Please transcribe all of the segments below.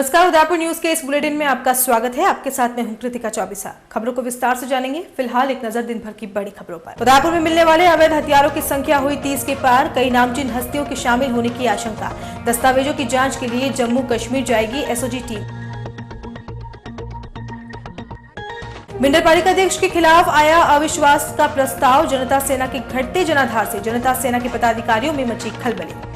नमस्कार, उदयपुर न्यूज के इस बुलेटिन में आपका स्वागत है। आपके साथ मैं हूं कृतिका चौबीसा। खबरों को विस्तार से जानेंगे। फिलहाल एक नजर दिन भर की बड़ी खबरों पर। उदयपुर में मिलने वाले अवैध हथियारों की संख्या हुई 30 के पार। कई नामचीन हस्तियों के शामिल होने की आशंका। दस्तावेजों की जांच के लिए जम्मू कश्मीर जाएगी एसओजी टीम। मिंडरपाड़िका अध्यक्ष के खिलाफ आया अविश्वास का प्रस्ताव। जनता सेना के घटते जनाधार से जनता सेना के पदाधिकारियों में मची खलबली।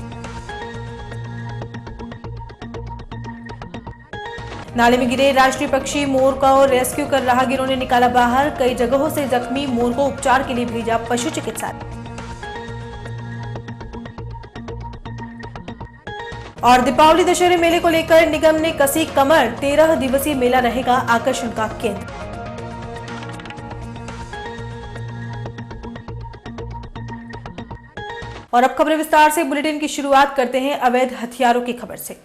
नाले में गिरे राष्ट्रीय पक्षी मोर को रेस्क्यू कर राहगीरों ने निकाला बाहर। कई जगहों से जख्मी मोर को उपचार के लिए भेजा पशु चिकित्सालय। और दीपावली दशहरे मेले को लेकर निगम ने कसी कमर। 13 दिवसीय मेला रहेगा आकर्षण का केंद्र। और अब खबरें विस्तार से। बुलेटिन की शुरुआत करते हैं अवैध हथियारों की खबर से।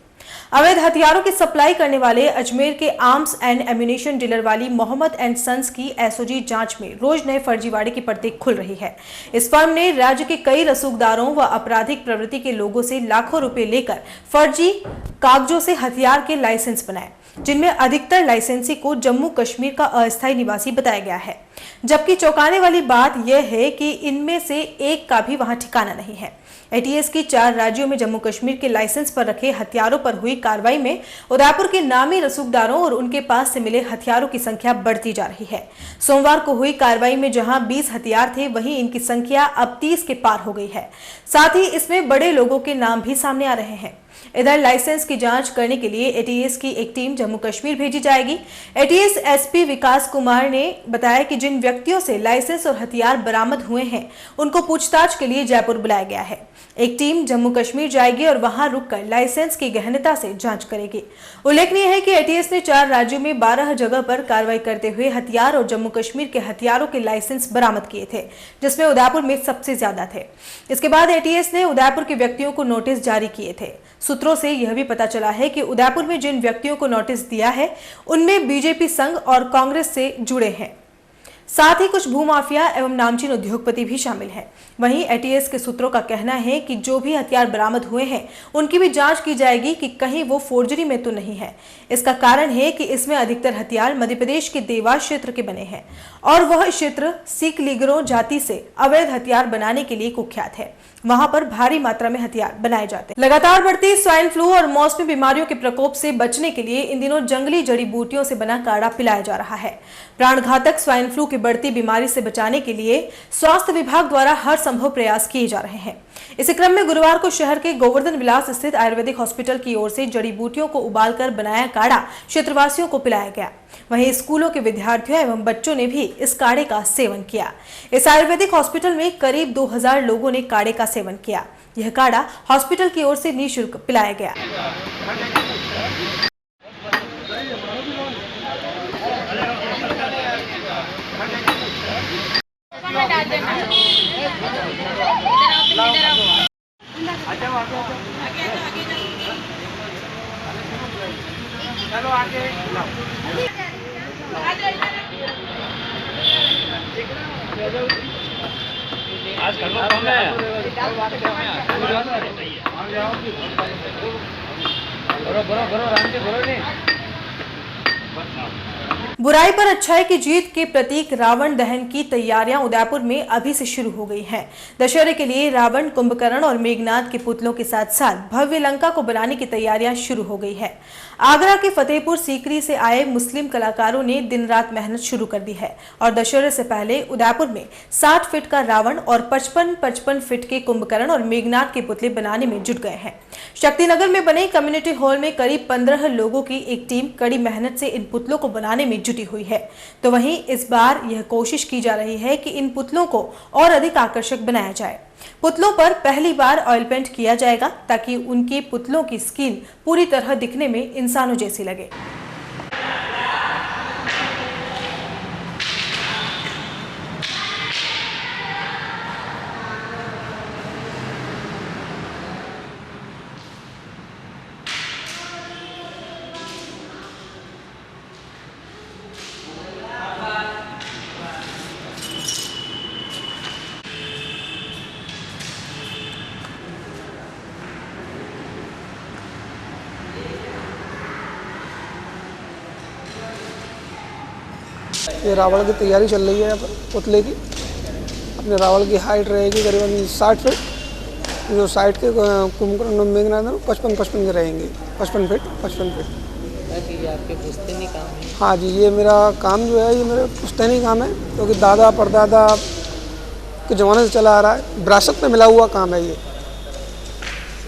अवैध हथियारों की सप्लाई करने वाले अजमेर के आर्म्स एंड एम्यूनेशन डीलर वाली मोहम्मद एंड सन्स की एसओजी जांच में रोज नए फर्जीवाड़े की परतें खुल रही है। इस फर्म ने राज्य के कई रसूखदारों व आपराधिक प्रवृत्ति के लोगों से लाखों रुपए लेकर फर्जी कागजों से हथियार के लाइसेंस बनाए, जिनमें अधिकतर लाइसेंसी को जम्मू कश्मीर का अस्थायी निवासी बताया गया है। जबकि चौंकाने वाली बात यह है कि इनमें से एक का भी वहां ठिकाना नहीं है। एटीएस की 4 राज्यों में जम्मू कश्मीर के लाइसेंस पर रखे हथियारों पर हुई कार्रवाई में उदयपुर के नामी रसूखदारों और उनके पास से मिले हथियारों की संख्या बढ़ती जा रही है। सोमवार को हुई कार्रवाई में जहां 20 हथियार थे, वहीं इनकी संख्या अब 30 के पार हो गई है। साथ ही इसमें बड़े लोगों के नाम भी सामने आ रहे हैं। इधर लाइसेंस की जांच करने के लिए एटीएस की एक टीम जम्मू कश्मीर भेजी जाएगी। एटीएस एसपी विकास कुमार ने बताया कि जिन व्यक्तियों से लाइसेंस और हथियार बरामद हुए हैं, उनको पूछताछ के लिए जयपुर बुलाया गया है। एक टीम जम्मू कश्मीर जाएगी और वहां रुककर लाइसेंस की गहनता से जांच करेगी। उल्लेखनीय है कि एटीएस ने 4 राज्यों में 12 जगह पर कार्रवाई करते हुए हथियार और जम्मू कश्मीर के हथियारों के लाइसेंस बरामद किए थे, जिसमें उदयपुर में सबसे ज्यादा थे। इसके बाद एटीएस ने उदयपुर के व्यक्तियों को नोटिस जारी किए थे। सूत्रों से यह भी पता चला है कि उदयपुर में जिन व्यक्तियों को नोटिस दिया है, उनमें बीजेपी संघ और कांग्रेस से जुड़े हैं। साथ ही कुछ भूमाफिया एवं नामचीन उद्योगपति भी शामिल हैं। वहीं एटीएस के सूत्रों का कहना है कि जो भी हथियार बरामद हुए हैं, उनकी भी जांच की जाएगी कि कहीं वो फोर्जरी में तो नहीं है। इसका कारण है कि इसमें अधिकतर हथियार मध्य प्रदेश के देवास क्षेत्र के बने हैं और वह क्षेत्र सिख लीगरों जाति से अवैध हथियार बनाने के लिए कुख्यात है। वहां पर भारी मात्रा में हथियार बनाए जाते हैं। लगातार बढ़ती स्वाइन फ्लू और मौसमी बीमारियों के प्रकोप से बचने के लिए इन दिनों जंगली जड़ी बूटियों से बना काढ़ा पिलाया जा रहा है। प्राणघातक स्वाइन फ्लू की बढ़ती बीमारी से बचाने के लिए स्वास्थ्य विभाग द्वारा हर संभव प्रयास किए जा रहे हैं। इसी क्रम में गुरुवार को शहर के गोवर्धन विलास स्थित आयुर्वेदिक हॉस्पिटल की ओर से जड़ी बूटियों को उबालकर बनाया काढ़ा क्षेत्रवासियों को पिलाया गया। वहीं स्कूलों के विद्यार्थियों एवं बच्चों ने भी इस काढ़े का सेवन किया। इस आयुर्वेदिक हॉस्पिटल में करीब 2000 लोगों ने काढ़े का सेवन किया। यह काढ़ा हॉस्पिटल की ओर से निःशुल्क पिलाया गया। चलो आगे आज करना कम है। बरो राम जी बरो नहीं। बुराई पर अच्छाई की जीत के प्रतीक रावण दहन की तैयारियां उदयपुर में अभी से शुरू हो गई हैं। दशहरे के लिए रावण, कुंभकर्ण और मेघनाथ के पुतलों के साथ साथ भव्य लंका को बनाने की तैयारियां शुरू हो गई है। आगरा के फतेहपुर सीकरी से आए मुस्लिम कलाकारों ने दिन रात मेहनत शुरू कर दी है और दशहरे से पहले उदयपुर में 60 फीट का रावण और 55 फीट के कुंभकर्ण और मेघनाथ के पुतले बनाने में जुट गए हैं। शक्तिनगर में बने कम्युनिटी हॉल में करीब 15 लोगों की एक टीम कड़ी मेहनत से इन पुतलों को बनाने में जुटी हुई है। तो वहीं इस बार यह कोशिश की जा रही है कि इन पुतलों को और अधिक आकर्षक बनाया जाए। पुतलों पर पहली बार ऑयल पेंट किया जाएगा ताकि उनके पुतलों की स्किन पूरी तरह दिखने में इंसानों जैसी लगे। ये रावण की तैयारी चल रही है यहाँ पर पुतले की। अपने रावण की हाइट रहेगी करीबन 60 फीट, जो साइड के कुंभकर्ण मेघनाथ 55 के रहेंगे, 55 फीट। ये आपके पुश्तैनी काम है? हाँ जी, ये मेरा काम जो है ये मेरा पुश्तैनी काम है, क्योंकि दादा परदादा के ज़माने से चला आ रहा है, विरासत में मिला हुआ काम है ये।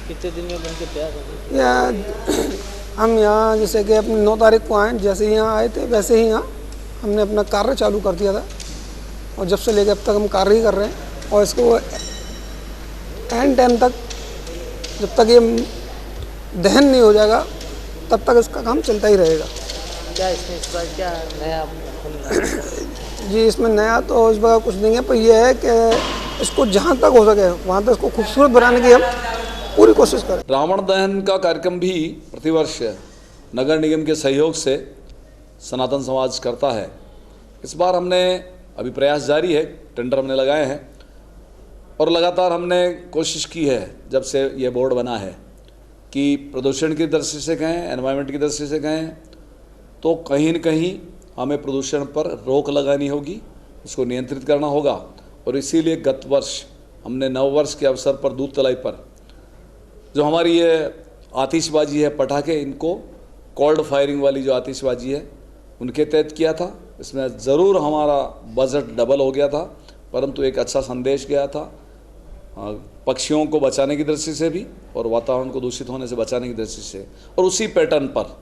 कितने दिन में बन के तैयार हो गए? हम यहाँ जैसे कि अपने 9 तारीख को आए, जैसे ही यहाँ आए थे वैसे ही यहाँ हमने अपना कार्य चालू कर दिया था, और जब से लेकर अब तक हम कार्य ही कर रहे हैं। और इसको एंड टाइम तक, जब तक ये दहन नहीं हो जाएगा तब तक इसका काम चलता ही रहेगा। क्या इसमें इस बार क्या नया जी, इसमें नया तो इस बार कुछ नहीं है, पर यह है कि इसको जहाँ तक हो सके वहाँ तक इसको खूबसूरत बनाने की हम पूरी कोशिश करें। रावण दहन का कार्यक्रम भी प्रतिवर्ष नगर निगम के सहयोग से सनातन समाज करता है। इस बार हमने अभी प्रयास जारी है, टेंडर हमने लगाए हैं और लगातार हमने कोशिश की है जब से ये बोर्ड बना है कि प्रदूषण की दृष्टि से कहें, एनवायरनमेंट की दृष्टि से कहें, तो कहीं न कहीं हमें प्रदूषण पर रोक लगानी होगी, उसको नियंत्रित करना होगा। और इसीलिए गत वर्ष हमने नव वर्ष के अवसर पर दूध तलाई पर जो हमारी ये आतिशबाजी है, पटाखे, इनको कोल्ड फायरिंग वाली जो आतिशबाजी है उनके तहत किया था। इसमें ज़रूर हमारा बजट डबल हो गया था, परंतु एक अच्छा संदेश गया था पक्षियों को बचाने की दृष्टि से भी और वातावरण को दूषित होने से बचाने की दृष्टि से। और उसी पैटर्न पर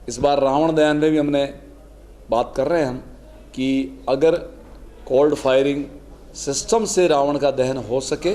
इस बार रावण दहन में भी हमने बात कर रहे हैं हम कि अगर कोल्ड फायरिंग सिस्टम से रावण का दहन हो सके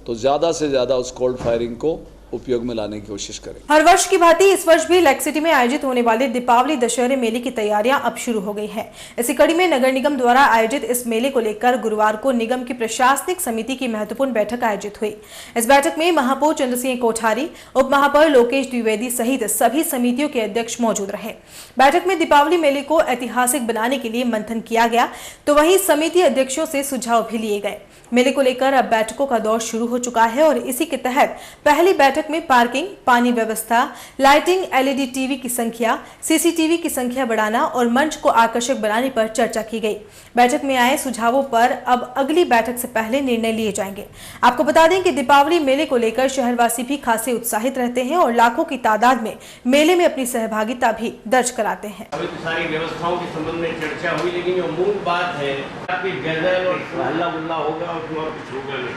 तो ज़्यादा से ज़्यादा उस कोल्ड फायरिंग को उपयोग में लाने की कोशिश करें। हर वर्ष की भांति इस वर्ष भी लेक सिटी में आयोजित होने वाले दीपावली दशहरे मेले की तैयारियां अब शुरू हो गई हैं। इसी कड़ी में नगर निगम द्वारा आयोजित इस मेले को लेकर गुरुवार को निगम की प्रशासनिक समिति की महत्वपूर्ण बैठक आयोजित हुई। इस बैठक में महापौर चंद्र सिंह कोठारी, उप महापौर लोकेश द्विवेदी सहित सभी समितियों के अध्यक्ष मौजूद रहे। बैठक में दीपावली मेले को ऐतिहासिक बनाने के लिए मंथन किया गया, तो वहीं समिति अध्यक्षों से सुझाव भी लिए गए। मेले को लेकर अब बैठकों का दौर शुरू हो चुका है और इसी के तहत पहली बैठक में पार्किंग, पानी व्यवस्था, लाइटिंग, एलईडी टीवी की संख्या, सीसीटीवी की संख्या बढ़ाना और मंच को आकर्षक बनाने पर चर्चा की गई। बैठक में आए सुझावों पर अब अगली बैठक से पहले निर्णय लिए जाएंगे। आपको बता दें कि दीपावली मेले को लेकर शहरवासी भी खासे उत्साहित रहते हैं और लाखों की तादाद में मेले में अपनी सहभागिता भी दर्ज कराते हैं। अभी सारी व्यवस्थाओं के संबंध में चर्चा हुई, लेकिन जो मूल बात है आपकी गजल और हल्ला गुल्ला होगा और कुछ होगा नहीं।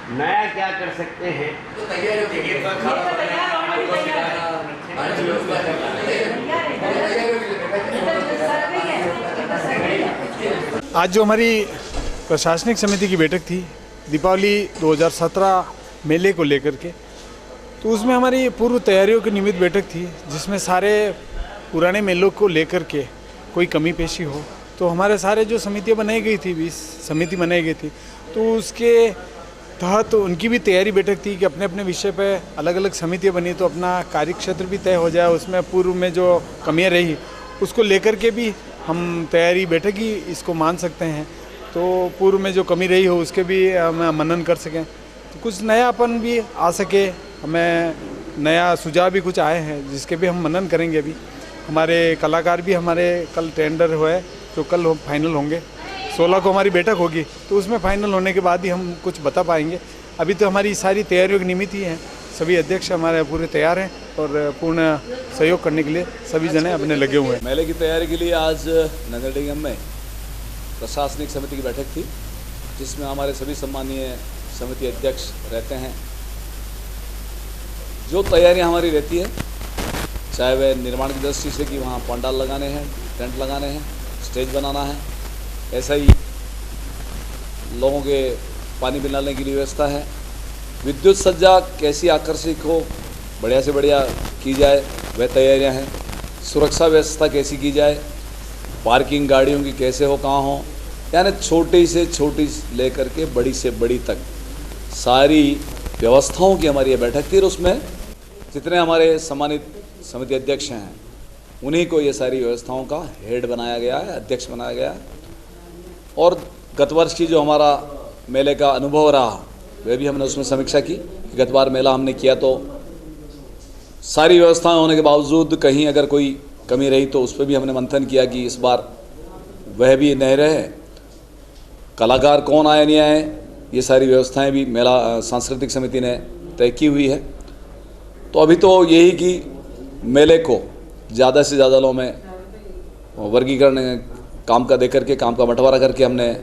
नया क्या कर सकते हैं तो आज जो हमारी प्रशासनिक समिति की बैठक थी दीपावली 2017 मेले को लेकर के, तो उसमें हमारी पूर्व तैयारियों की नियमित बैठक थी, जिसमें सारे पुराने मेलों को लेकर के कोई कमी पेशी हो तो हमारे सारे जो समितियाँ बनाई गई थी, 20 समिति बनाई गई थी, तो उसके तहत उनकी भी तैयारी बैठक थी कि अपने अपने विषय पे अलग अलग समितियाँ बनी तो अपना कार्य क्षेत्र भी तय हो जाए, उसमें पूर्व में जो कमियाँ रही उसको लेकर के भी हम तैयारी बैठक ही इसको मान सकते हैं। तो पूर्व में जो कमी रही हो उसके भी हम मनन कर सकें, तो कुछ नयापन भी आ सके, हमें नया सुझाव भी कुछ आए हैं जिसके भी हम मनन करेंगे। अभी हमारे कलाकार भी हमारे कल टेंडर हुए जो कल फाइनल होंगे, 16 को हमारी बैठक होगी, तो उसमें फाइनल होने के बाद ही हम कुछ बता पाएंगे। अभी तो हमारी सारी तैयारियों की निमित्त ही हैं, सभी अध्यक्ष हमारे पूरे तैयार हैं और पूर्ण सहयोग करने के लिए सभी जने अपने लगे हुए हैं। मेले की तैयारी के लिए आज नगर निगम में प्रशासनिक समिति की बैठक थी, जिसमें हमारे सभी सम्मानीय समिति अध्यक्ष रहते हैं। जो तैयारियां हमारी रहती है, चाहे वह निर्माण की दृष्टि से कि वहाँ पंडाल लगाने हैं, टेंट लगाने हैं, स्टेज बनाना है, ऐसा ही लोगों के पानी पिलाने की व्यवस्था है, विद्युत सज्जा कैसी आकर्षक हो, बढ़िया से बढ़िया की जाए वह तैयारियां हैं, सुरक्षा व्यवस्था कैसी की जाए, पार्किंग गाड़ियों की कैसे हो, कहाँ हो, यानी छोटी से छोटी लेकर के बड़ी से बड़ी तक सारी व्यवस्थाओं की हमारी ये बैठक थी। और उसमें जितने हमारे सम्मानित समिति अध्यक्ष हैं उन्हीं को ये सारी व्यवस्थाओं का हेड बनाया गया है, अध्यक्ष बनाया गया है। और गत वर्ष की जो हमारा मेले का अनुभव रहा वह भी हमने उसमें समीक्षा की कि गत बार मेला हमने किया तो सारी व्यवस्थाएं होने के बावजूद कहीं अगर कोई कमी रही तो उस पर भी हमने मंथन किया कि इस बार वह भी नहीं रहे, कलाकार कौन आए नहीं आए, ये सारी व्यवस्थाएं भी मेला सांस्कृतिक समिति ने तय की हुई है। तो अभी तो यही कि मेले को ज़्यादा से ज़्यादा लोगों में वर्गीकरण काम का दे करके, काम का बंटवारा करके हमने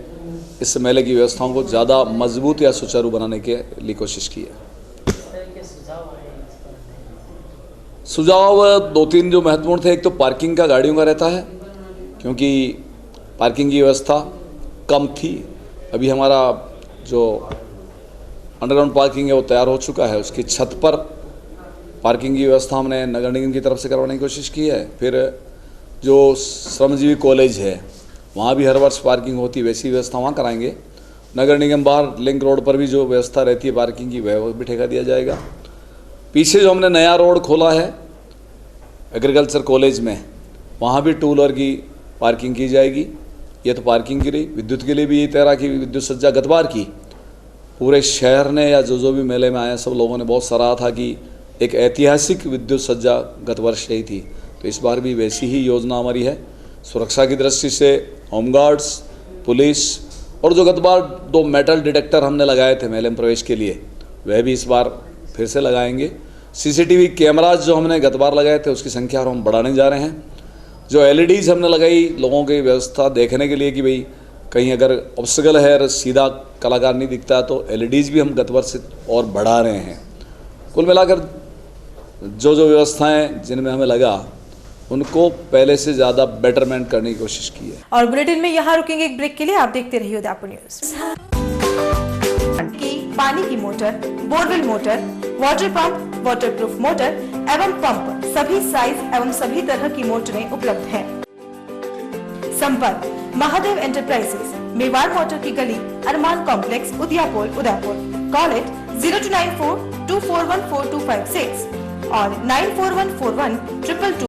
इस मेले की व्यवस्थाओं को ज़्यादा मजबूत या सुचारू बनाने के लिए कोशिश की है। सुझाव 2-3 जो महत्वपूर्ण थे, एक तो पार्किंग का गाड़ियों का रहता है, क्योंकि पार्किंग की व्यवस्था कम थी। अभी हमारा जो अंडरग्राउंड पार्किंग है वो तैयार हो चुका है, उसकी छत पर पार्किंग की व्यवस्था हमने नगर निगम की तरफ से करवाने की कोशिश की है। फिर जो श्रमजीवी कॉलेज है वहाँ भी हर वर्ष पार्किंग होती है, वैसी व्यवस्था वहाँ कराएंगे। नगर निगम बाहर लिंक रोड पर भी जो व्यवस्था रहती है पार्किंग की, वह भी ठेका दिया जाएगा। पीछे जो हमने नया रोड खोला है एग्रीकल्चर कॉलेज में, वहाँ भी टू व्हीलर की पार्किंग की जाएगी। ये तो पार्किंग की रही। विद्युत के लिए भी यही तरह की विद्युत सज्जा गत बार की पूरे शहर ने या जो भी मेले में आए सब लोगों ने बहुत सराहा था कि एक ऐतिहासिक विद्युत सज्जा गत वर्ष रही थी, तो इस बार भी वैसी ही योजना हमारी है। सुरक्षा की दृष्टि से होमगार्ड्स, पुलिस और जो गत बार 2 मेटल डिटेक्टर हमने लगाए थे मेले में प्रवेश के लिए, वह भी इस बार फिर से लगाएंगे। सीसीटीवी कैमराज जो हमने गत बार लगाए थे उसकी संख्या हम बढ़ाने जा रहे हैं। जो एलईडीज हमने लगाई लोगों की व्यवस्था देखने के लिए कि भाई कहीं अगर ऑब्स्टिकल है और सीधा कलाकार नहीं दिखता, तो एलईडीज भी हम गत वर्ष से और बढ़ा रहे हैं। कुल मिलाकर जो व्यवस्थाएं जिनमें हमें लगा उनको पहले से ज़्यादा बेटरमेंट करने की कोशिश की है। और बुलेटिन में यहाँ रुकेंगे एक ब्रेक के लिए। आप देखते रहिए उदयपुर न्यूज। पानी की motor, borewell motor, water pump, waterproof motor एवं पंप सभी साइज एवं सभी तरह की मोटरें उपलब्ध हैं। संपर्क महादेव एंटरप्राइजेस, मेवाड़ मोटर की गली, अरमान कॉम्प्लेक्स, उदयपुर। कॉल इट 0294241426 और 94141222।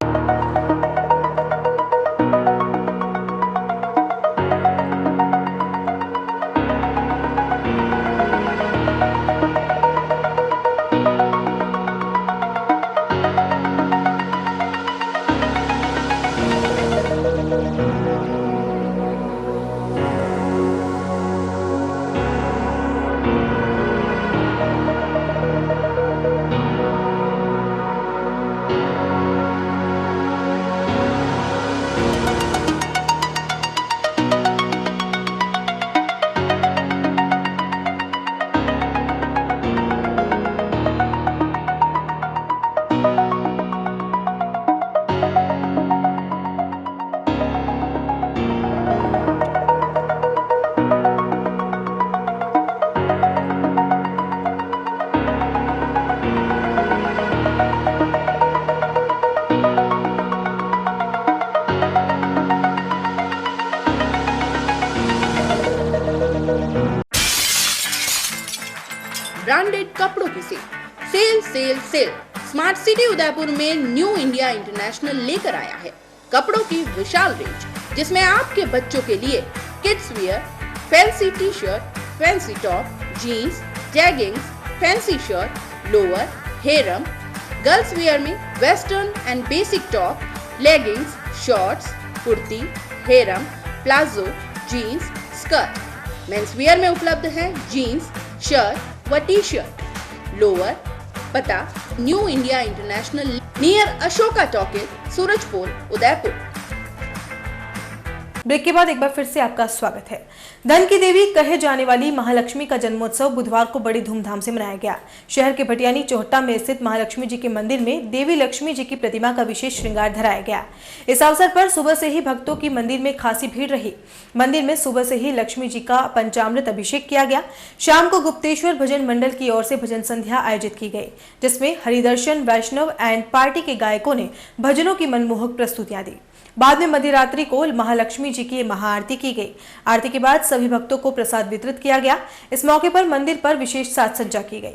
ब्रांडेड कपड़ों की सेल स्मार्ट सिटी उदयपुर में न्यू इंडिया इंटरनेशनल लेकर आया है कपड़ों की विशाल रेंज, जिसमें आपके बच्चों के लिए kids wear, fancy T shirt, fancy top, jeans, jeggings, fancy shirt, lower, harem, girls wear में western and basic top, leggings, shorts, kurti, harem, palazzo, jeans, skirt. Men's wear में उपलब्ध है जीन्स, शर्ट व टी शर्ट। लोअर पता new India international near Ashoka talkies, Surajpur, Udaipur. Break के बाद एक बार फिर से आपका स्वागत है। धन की देवी कहे जाने वाली महालक्ष्मी का जन्मोत्सव बुधवार को बड़ी धूमधाम से मनाया गया। शहर के भटियानी चौहट्टा में स्थित महालक्ष्मी जी के मंदिर में देवी लक्ष्मी जी की प्रतिमा का विशेष श्रृंगार धराया गया। इस अवसर पर सुबह से ही भक्तों की मंदिर में खासी भीड़ रही। मंदिर में सुबह से ही लक्ष्मी जी का पंचामृत अभिषेक किया गया। शाम को गुप्तेश्वर भजन मंडल की ओर से भजन संध्या आयोजित की गई, जिसमें हरिदर्शन वैष्णव एंड पार्टी के गायकों ने भजनों की मनमोहक प्रस्तुतियां दी। बाद में मध्यरात्रि को महालक्ष्मी जी की महाआरती की गई। आरती के बाद सभी भक्तों को प्रसाद वितरित किया गया। इस मौके पर मंदिर पर विशेष साज सज्जा की गई।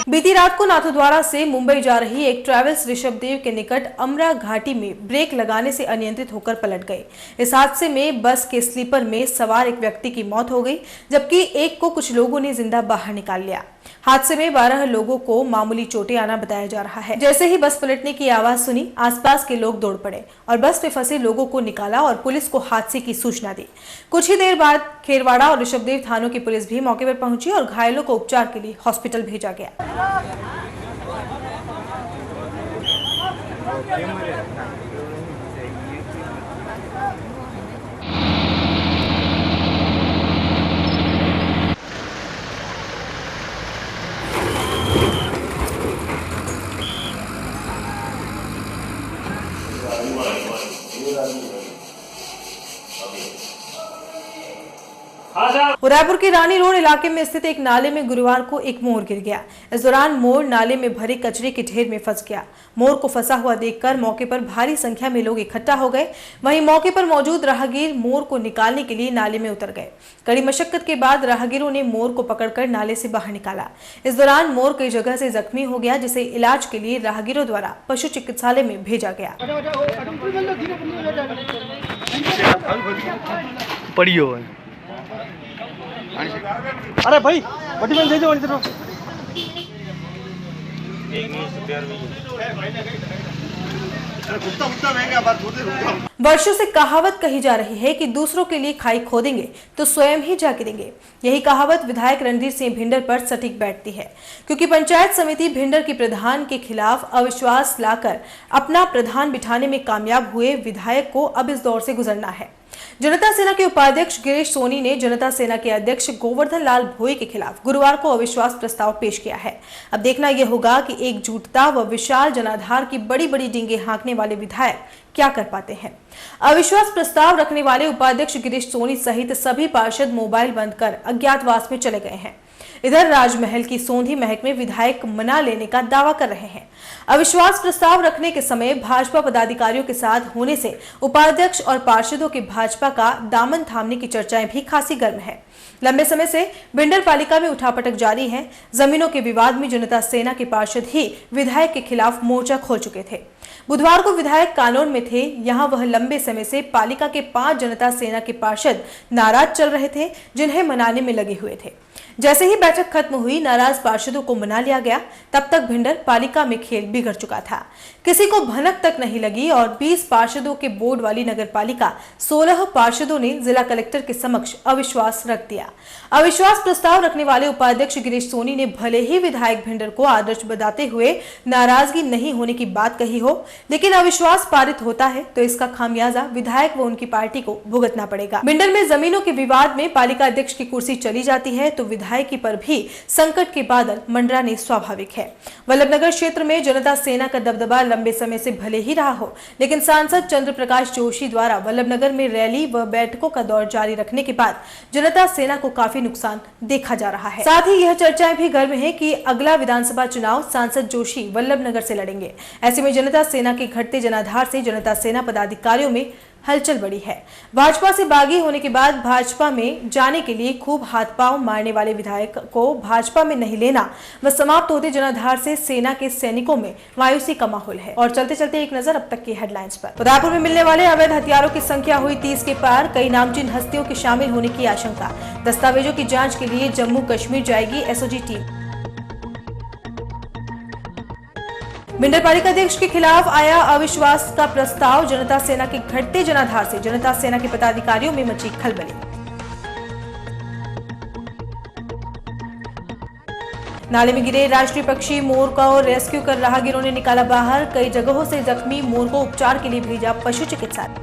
बीती रात को नाथद्वारा से मुंबई जा रही एक ट्रैवल्स ऋषभदेव के निकट अमरा घाटी में ब्रेक लगाने से अनियंत्रित होकर पलट गई। इस हादसे में बस के स्लीपर में सवार एक व्यक्ति की मौत हो गई, जबकि एक को कुछ लोगों ने जिंदा बाहर निकाल लिया। हादसे में 12 लोगों को मामूली चोटें आना बताया जा रहा है। जैसे ही बस पलटने की आवाज सुनी, आसपास के लोग दौड़ पड़े और बस में फंसे लोगों को निकाला और पुलिस को हादसे की सूचना दी। कुछ ही देर बाद खेरवाड़ा और ऋषभदेव थानों की पुलिस भी मौके पर पहुंची और घायलों को उपचार के लिए हॉस्पिटल भेजा गया। उदयपुर के रानी रोड इलाके में स्थित एक नाले में गुरुवार को एक मोर गिर गया। इस दौरान मोर नाले में भरे कचरे के ढेर में फंस गया। मोर को फंसा हुआ देखकर मौके पर भारी संख्या में लोग इकट्ठा हो गए। वहीं मौके पर मौजूद राहगीर मोर को निकालने के लिए नाले में उतर गए। कड़ी मशक्कत के बाद राहगीरों ने मोर को पकड़कर नाले से बाहर निकाला। इस दौरान मोर कई जगह से जख्मी हो गया, जिसे इलाज के लिए राहगीरों द्वारा पशु चिकित्सालय में भेजा गया। अरे भाई बड़ी बन जाइए वाली तरफ। वर्षों से कहावत कही जा रही है कि दूसरों के लिए खाई खोदेंगे तो स्वयं ही जा गिरेंगे। यही कहावत विधायक रणधीर सिंह भिंडर पर सटीक बैठती है, क्योंकि पंचायत समिति भिंडर की प्रधान के खिलाफ अविश्वास लाकर अपना प्रधान बिठाने में कामयाब हुए विधायक को अब इस दौर से गुजरना है। जनता सेना के उपाध्यक्ष गिरीश सोनी ने जनता सेना के अध्यक्ष गोवर्धन लाल भोई के खिलाफ गुरुवार को अविश्वास प्रस्ताव पेश किया है। अब देखना यह होगा कि एकजुटता व विशाल जनाधार की बड़ी बड़ी डींगे हाँकने वाले विधायक क्या कर पाते हैं। अविश्वास प्रस्ताव रखने वाले उपाध्यक्ष गिरीश सोनी सहित सभी पार्षद मोबाइल बंद कर अज्ञातवास में चले गए हैं। इधर राजमहल की सोंधी महक में विधायक मना लेने का दावा कर रहे हैं। अविश्वास प्रस्ताव रखने के समय भाजपा पदाधिकारियों के साथ होने से उपाध्यक्ष और पार्षदों के भाजपा का दामन थामने की चर्चाएं भी खासी गर्म है। लंबे समय से भिंडर पालिका में उठापटक जारी है। जमीनों के विवाद में जनता सेना के पार्षद ही विधायक के खिलाफ मोर्चा खोल चुके थे। बुधवार को विधायक कानून में थे। यहाँ वह लंबे समय से पालिका के 5 जनता सेना के पार्षद नाराज चल रहे थे, जिन्हें मनाने में लगे हुए थे। जैसे ही बैठक खत्म हुई, नाराज पार्षदों को मना लिया गया। तब तक भिंडर पालिका में खेल बिगड़ चुका था। किसी को भनक तक नहीं लगी और 20 पार्षदों के बोर्ड वाली नगर पालिका 16 पार्षदों ने जिला कलेक्टर के समक्ष अविश्वास रख दिया। अविश्वास प्रस्ताव रखने वाले उपाध्यक्ष गिरीश सोनी ने भले ही विधायक भिंडर को आदर्श बताते हुए नाराजगी नहीं होने की बात कही हो, लेकिन अविश्वास पारित होता है तो इसका खामियाजा विधायक व उनकी पार्टी को भुगतना पड़ेगा। भिंडर में जमीनों के विवाद में पालिका अध्यक्ष की कुर्सी चली जाती है तो विधायकी पर भी संकट के बादल मंडराने स्वाभाविक है। वल्लभनगर क्षेत्र में जनता सेना का दबदबा लंबे समय से भले ही रहा हो, लेकिन सांसद चंद्र प्रकाश जोशी द्वारा वल्लभनगर में रैली व बैठकों का दौर जारी रखने के बाद जनता सेना को काफी नुकसान देखा जा रहा है। साथ ही यह चर्चाएं भी गर्म है कि अगला विधानसभा चुनाव सांसद जोशी वल्लभनगर से लड़ेंगे। ऐसे में जनता सेना के घटते जनाधार से जनता सेना पदाधिकारियों में हलचल बढ़ी है। भाजपा से बागी होने के बाद भाजपा में जाने के लिए खूब हाथ पांव मारने वाले विधायक को भाजपा में नहीं लेना व समाप्त होते जनाधार से सेना के सैनिकों में मायूसी का माहौल है। और चलते चलते एक नजर अब तक की हेडलाइंस पर। उदयपुर में मिलने वाले अवैध हथियारों की संख्या हुई 30 के पार। कई नामचीन हस्तियों के शामिल होने की आशंका। दस्तावेजों की जाँच के लिए जम्मू कश्मीर जाएगी एसओजी टीम। भिंडर पालिका अध्यक्ष के खिलाफ आया अविश्वास का प्रस्ताव। जनता सेना के घटते जनाधार से जनता सेना के पदाधिकारियों में मची खलबली। नाले में गिरे राष्ट्रीय पक्षी मोर को रेस्क्यू कर राहगीरों ने निकाला बाहर। कई जगहों से जख्मी मोर को उपचार के लिए भेजा पशु चिकित्सालय।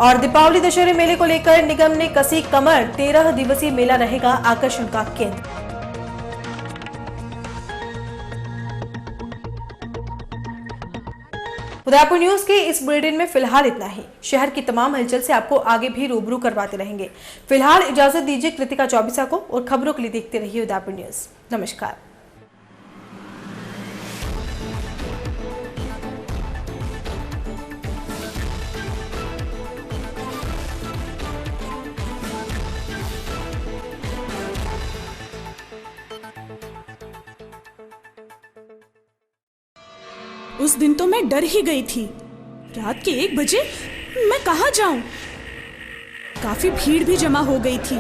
और दीपावली दशहरे मेले को लेकर निगम ने कसी कमर। 13 दिवसीय मेला रहेगा आकर्षण का केंद्र। उदयपुर न्यूज के इस बुलेटिन में फिलहाल इतना ही। शहर की तमाम हलचल से आपको आगे भी रूबरू करवाते रहेंगे। फिलहाल इजाजत दीजिए कृतिका चौबीसा को और खबरों के लिए देखते रहिए उदयपुर न्यूज। नमस्कार। उस दिन तो मैं डर ही गई थी। रात के 1 बजे मैं कहाँ जाऊं? काफी भीड़ भी जमा हो गई थी।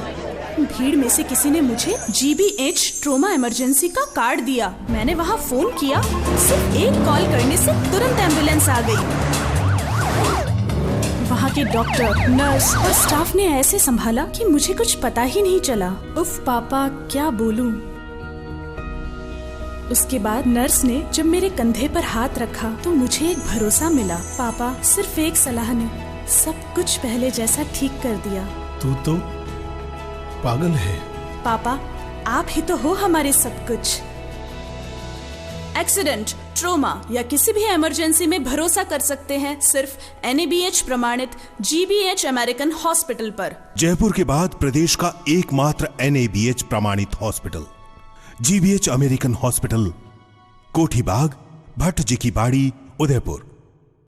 भीड़ में से किसी ने मुझे GBH ट्रोमा इमरजेंसी का कार्ड दिया। मैंने वहाँ फोन किया, सिर्फ एक कॉल करने से तुरंत एम्बुलेंस आ गई। वहाँ के डॉक्टर, नर्स और स्टाफ ने ऐसे संभाला कि मुझे कुछ पता ही नहीं चला। उफ पापा, क्या बोलूं। उसके बाद नर्स ने जब मेरे कंधे पर हाथ रखा तो मुझे एक भरोसा मिला। पापा, सिर्फ एक सलाह ने सब कुछ पहले जैसा ठीक कर दिया। तू तो पागल है। पापा, आप ही तो हो हमारे सब कुछ। एक्सीडेंट, ट्रोमा या किसी भी इमरजेंसी में भरोसा कर सकते हैं सिर्फ NABH प्रमाणित GBH अमेरिकन हॉस्पिटल पर। जयपुर के बाद प्रदेश का एकमात्र NABH प्रमाणित हॉस्पिटल GBH अमेरिकन हॉस्पिटल, कोठी बाग, भट्ट जी की बाड़ी, उदयपुर।